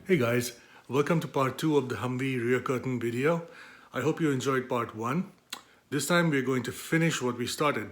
Hey guys, welcome to part 2 of the Humvee Rear Curtain video. I hope you enjoyed part 1. This time we're going to finish what we started.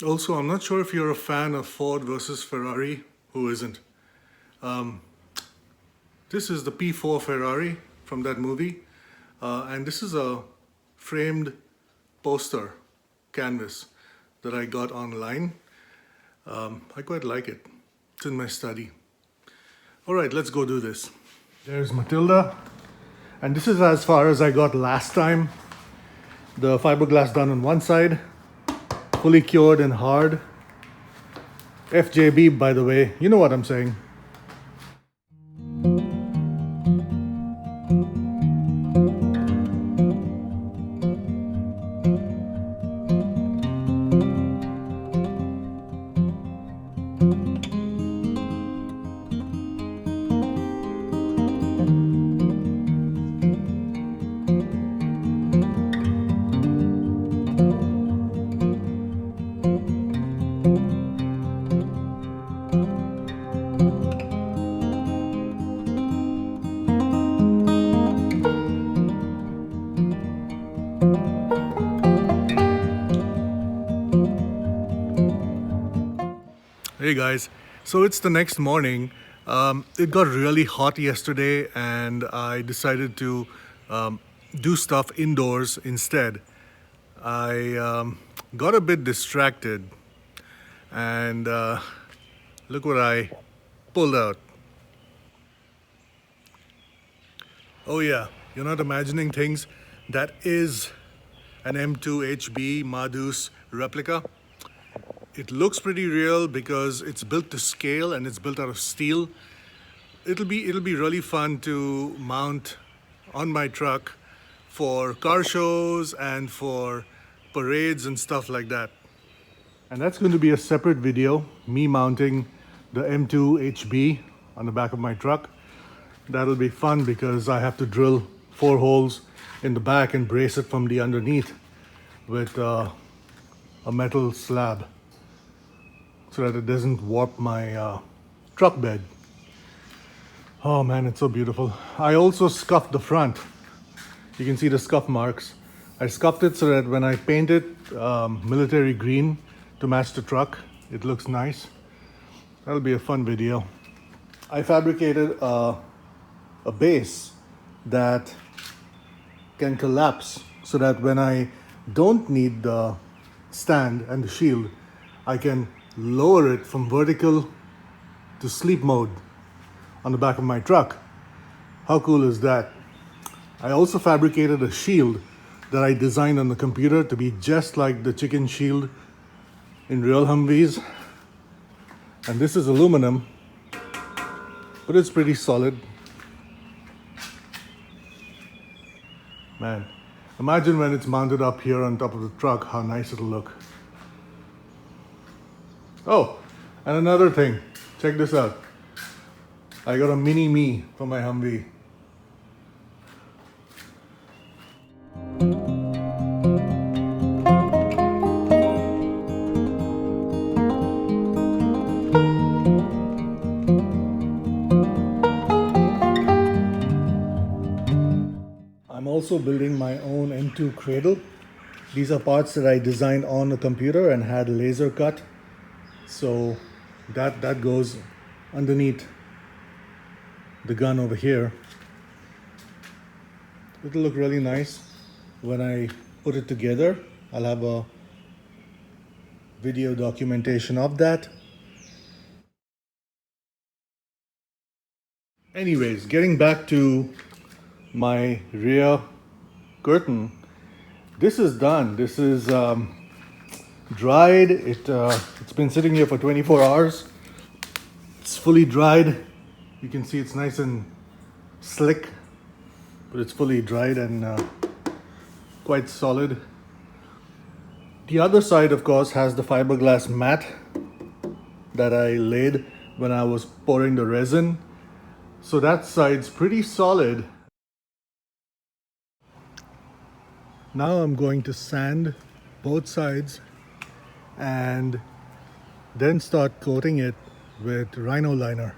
Also, I'm not sure if you're a fan of Ford versus Ferrari. Who isn't? This is the P4 Ferrari from that movie. And this is a framed poster canvas that I got online. I quite like it. It's in my study. Alright, let's go do this. There's Matilda, and this is as far as I got last time. The fiberglass done on one side, fully cured and hard. FJB, by the way, you know what I'm saying. Hey guys, so it's the next morning. It got really hot yesterday and I decided to do stuff indoors instead. I got a bit distracted and look what I pulled out. Oh yeah, you're not imagining things. That is an M2HB Madus replica. It looks pretty real because it's built to scale and it's built out of steel. It'll be really fun to mount on my truck for car shows and for parades and stuff like that. And that's going to be a separate video, me mounting the M2HB on the back of my truck. That'll be fun because I have to drill 4 holes in the back and brace it from the underneath with a metal slab, so that it doesn't warp my truck bed. Oh man, it's so beautiful. I also scuffed the front. You can see the scuff marks. I scuffed it so that when I paint it military green to match the truck, it looks nice. That'll be a fun video. I fabricated a base that can collapse so that when I don't need the stand and the shield, I can lower it from vertical to sleep mode on the back of my truck. How cool is that? I also fabricated a shield that I designed on the computer to be just like the chicken shield in real Humvees. And this is aluminum, but it's pretty solid. Man, imagine when it's mounted up here on top of the truck, how nice it'll look. Oh, and another thing, check this out. I got a mini me for my Humvee. I'm also building my own M2 cradle. These are parts that I designed on the computer and had laser cut. So that goes underneath the gun over here. It'll look really nice when I put it together. I'll have a video documentation of that. Anyways, getting back to my rear curtain. This is done. This is dried. It's been sitting here for 24 hours. It's fully dried. You can see it's nice and slick, but it's fully dried and quite solid. The other side, of course, has the fiberglass mat that I laid when I was pouring the resin. So that side's pretty solid. Now I'm going to sand both sides and then start coating it with rhino liner.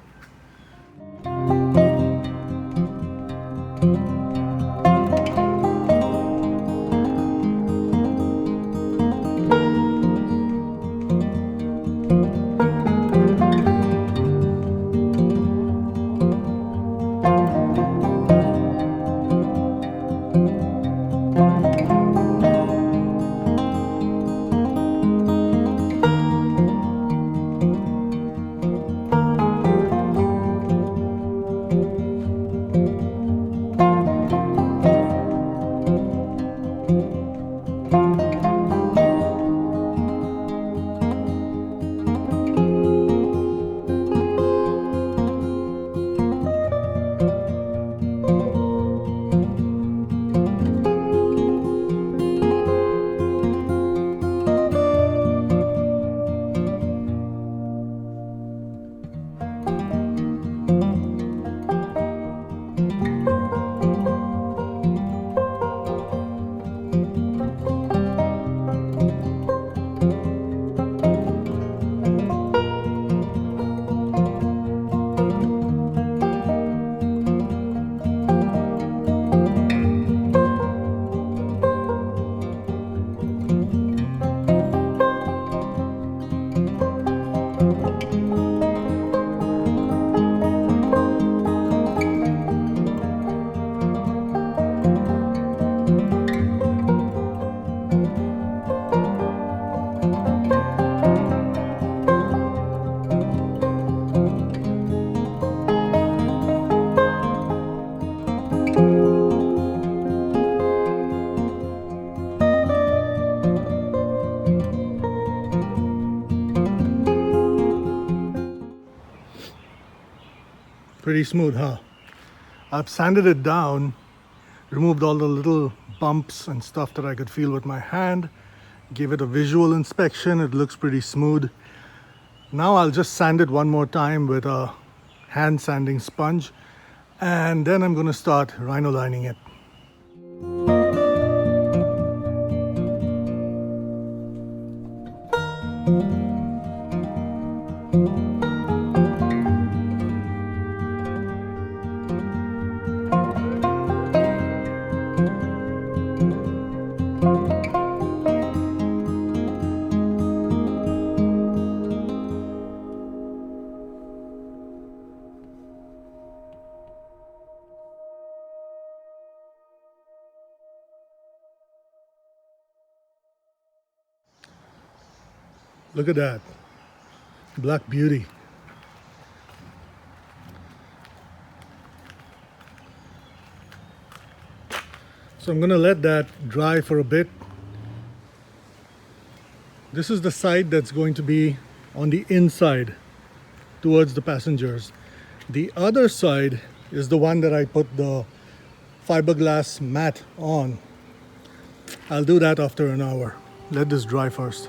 Pretty smooth, huh? I've sanded it down, removed all the little bumps and stuff that I could feel with my hand, gave it a visual inspection. It looks pretty smooth. Now I'll just sand it one more time with a hand sanding sponge, and then I'm going to start rhino lining it. Look at that, black beauty. So I'm gonna let that dry for a bit. This is the side that's going to be on the inside towards the passengers. The other side is the one that I put the fiberglass mat on. I'll do that after an hour. Let this dry first.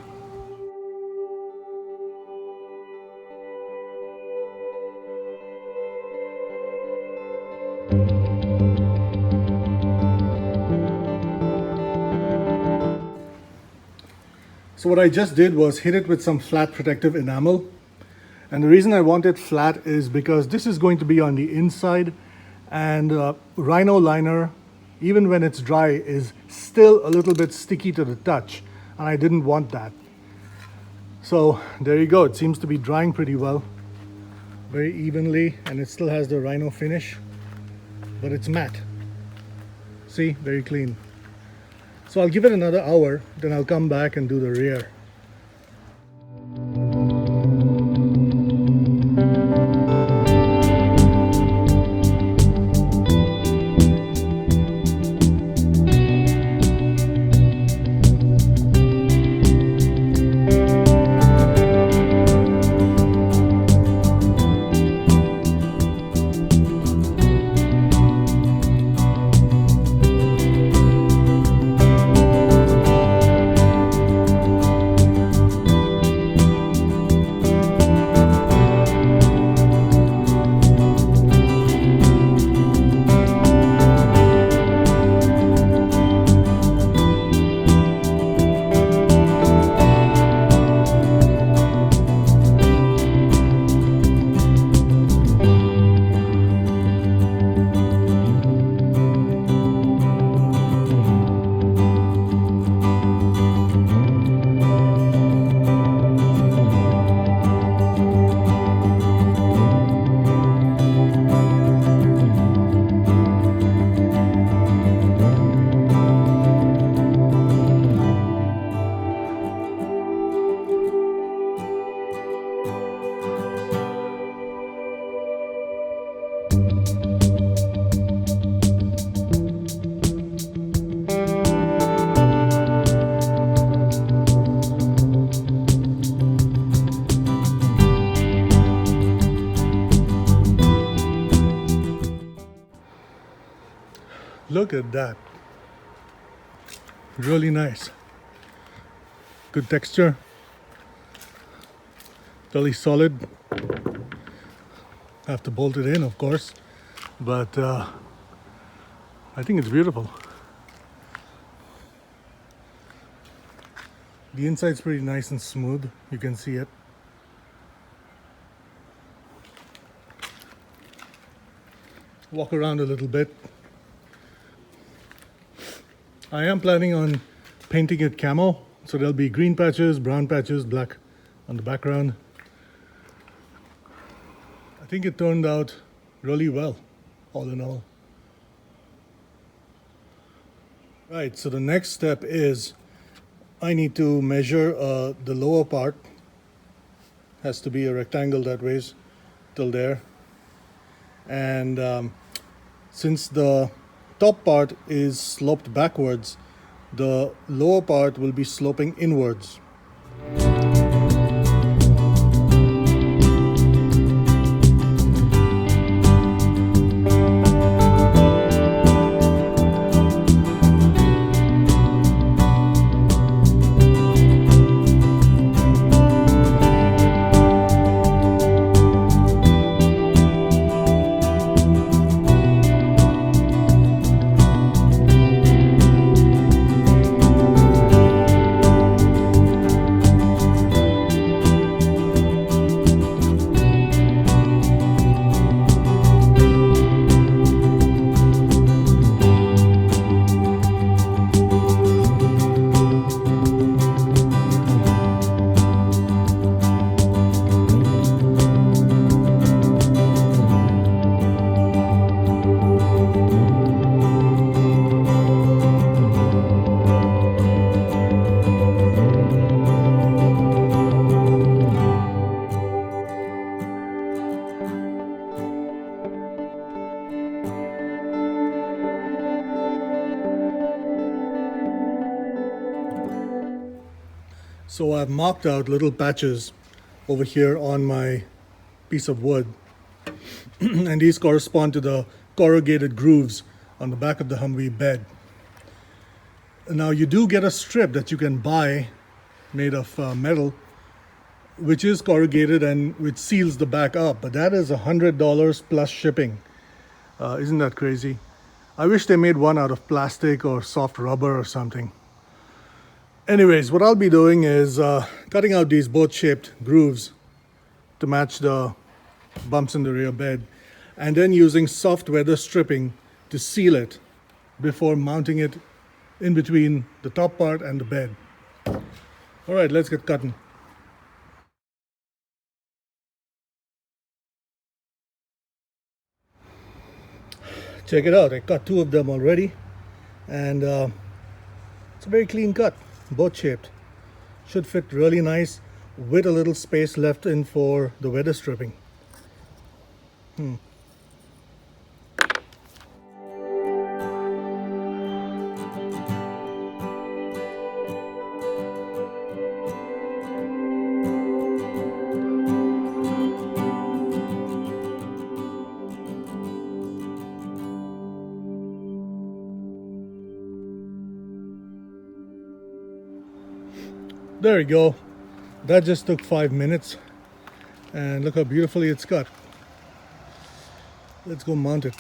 So what I just did was hit it with some flat protective enamel. And the reason I want it flat is because this is going to be on the inside, and rhino liner, even when it's dry, is still a little bit sticky to the touch, and I didn't want that. So there you go. It seems to be drying pretty well, very evenly, and it still has the rhino finish, but it's matte. See, very clean. So I'll give it another hour, then I'll come back and do the rear. Look at that. Really nice. Good texture. Really solid. Have to bolt it in, of course, but I think it's beautiful. The inside's pretty nice and smooth. You can see it. Walk around a little bit. I am planning on painting it camo, so there'll be green patches, brown patches, black on the background. I think it turned out really well, all in all. Right, so the next step is I need to measure the lower part. Has to be a rectangle that weighs till there. And since the top part is sloped backwards, the lower part will be sloping inwards. So I've marked out little patches over here on my piece of wood and these correspond to the corrugated grooves on the back of the Humvee bed. Now you do get a strip that you can buy made of metal which is corrugated and which seals the back up, but that is $100 plus shipping. Isn't that crazy? I wish they made one out of plastic or soft rubber or something. Anyways, what I'll be doing is cutting out these boat-shaped grooves to match the bumps in the rear bed and then using soft weather stripping to seal it before mounting it in between the top part and the bed. All right, let's get cutting. Check it out, I cut two of them already and it's a very clean cut. Boat shaped, should fit really nice with a little space left in for the weather stripping. There you go. That just took 5 minutes and look how beautifully it's cut. Let's go mount it.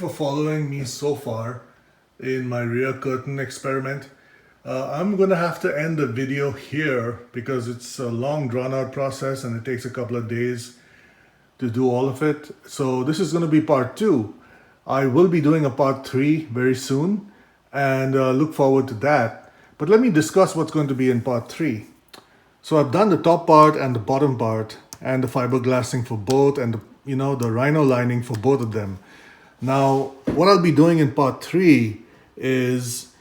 for following me so far in my rear curtain experiment. I'm gonna have to end the video here because it's a long drawn out process and it takes a couple of days to do all of it. So this is gonna be part 2. I will be doing a part 3 very soon and look forward to that. But let me discuss what's going to be in part 3. So I've done the top part and the bottom part and the fiberglassing for both and the rhino lining for both of them. Now, what I'll be doing in part 3 is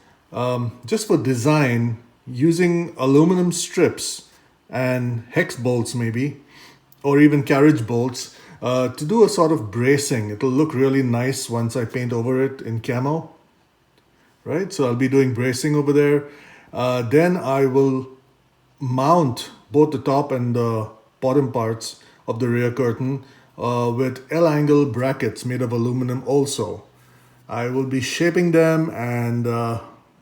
just for design, using aluminum strips and hex bolts maybe, or even carriage bolts to do a sort of bracing. It'll look really nice once I paint over it in camo, right? So I'll be doing bracing over there. Then I will mount both the top and the bottom parts of the rear curtain with L-angle brackets made of aluminum also. I will be shaping them and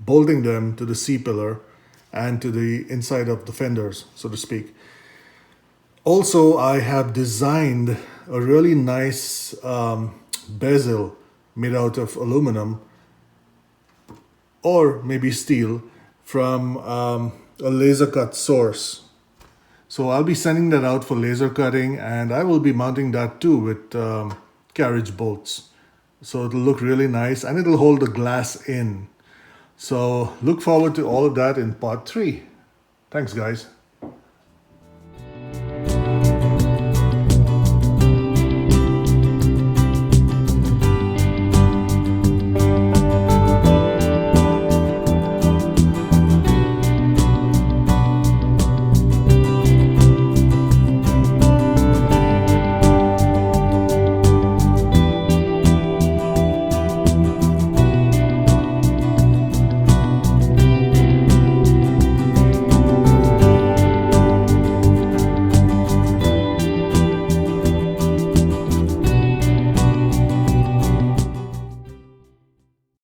bolting them to the C-pillar and to the inside of the fenders, so to speak. Also, I have designed a really nice bezel made out of aluminum or maybe steel from a laser cut source. So I'll be sending that out for laser cutting, and I will be mounting that too with carriage bolts. So it'll look really nice and it'll hold the glass in. So look forward to all of that in part 3. Thanks, guys.